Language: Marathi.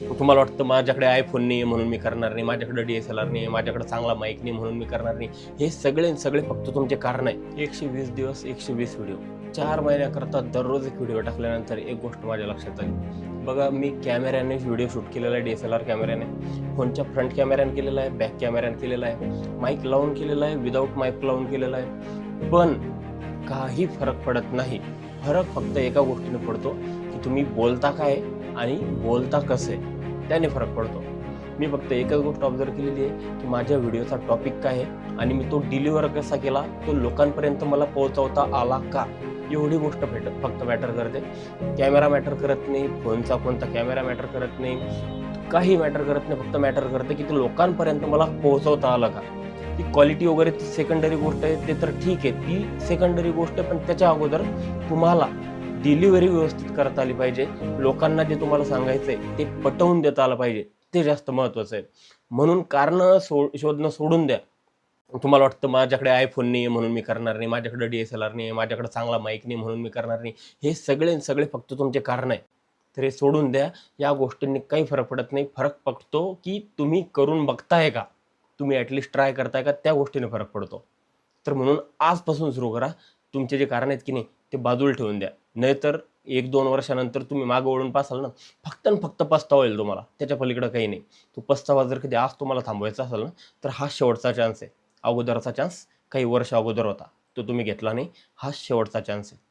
तुम्हाला वाटतं माझ्याकडे आयफोन नाही म्हणून मी करणार नाही, माझ्याकडे DSLR नाही, माझ्याकडे चांगला माईक नाही म्हणून मी करणार नाही. हे सगळे फक्त तुमचे कारण आहे. 120 दिवस 120 व्हिडिओ, 4 महिन्याकरता दररोज एक व्हिडिओ टाकल्यानंतर एक गोष्ट माझ्या लक्षात आली. बघा, मी कॅमेऱ्याने व्हिडिओ शूट केलेला आहे, DSLR कॅमेऱ्याने, फोनच्या फ्रंट कॅमेऱ्याने केलेला आहे, बॅक कॅमेऱ्याने केलेला आहे, माईक लावून केलेला आहे, विदाऊट माईक लावून केलेला आहे, पण काही फरक पडत नाही. फरक फक्त एका गोष्टीने पडतो की तुम्ही बोलता काय आणि बोलता कसं आहे, त्याने फरक पडतो. मी फक्त एकच गोष्ट ऑब्झर्व केलेली आहे की माझ्या व्हिडिओचा टॉपिक काय आहे आणि मी तो डिलिव्हर कसा केला, तो लोकांपर्यंत मला पोहोचवता आला का, एवढी गोष्ट फक्त मॅटर करते. कॅमेरा मॅटर करत नाही, फोनचा कोणता कॅमेरा मॅटर करत नाही, काही मॅटर करत नाही. फक्त मॅटर करते की तो लोकांपर्यंत मला पोहोचवता आलं का. ती क्वालिटी वगैरे ती सेकंडरी गोष्ट आहे, ते तर ठीक आहे, ती सेकंडरी गोष्ट आहे. पण त्याच्या अगोदर तुम्हाला डिलिव्हरी व्यवस्थित करता आली पाहिजे. लोकांना जे तुम्हाला सांगायचंय ते पटवून देता आलं पाहिजे, ते जास्त महत्त्वाचं आहे. म्हणून कारणं शोधणं सोडून द्या. तुम्हाला वाटतं माझ्याकडे आयफोन नाही म्हणून मी करणार नाही, माझ्याकडे DSLR नाही, माझ्याकडे चांगला माईक नाही म्हणून मी करणार नाही. हे सगळे फक्त तुमचे कारण आहे. तर हे सोडून द्या. या गोष्टींनी काही फरक पडत नाही. फरक पडतो की तुम्ही करून बघताय का, तुम्ही ॲटलिस्ट ट्राय करताय का, त्या गोष्टीने फरक पडतो. तर म्हणून आजपासून सुरू करा. तुमचे जे कारण आहेत की नाही ते बाजूला ठेवून द्या. नाहीतर 1-2 वर्षानंतर तुम्ही मागं वळून पाहसाल ना, फक्त आणि फक्त पस्तावा होईल तुम्हाला. त्याच्या पलीकडे काही नाही. तो पस्तावा जर कधी आज तुम्हाला थांबवायचा असेल ना, तर हा शेवटचा चान्स आहे. अगोदरचा चान्स काही वर्ष अगोदर होता, तो तुम्ही घेतला नाही. हा शेवटचा चान्स आहे.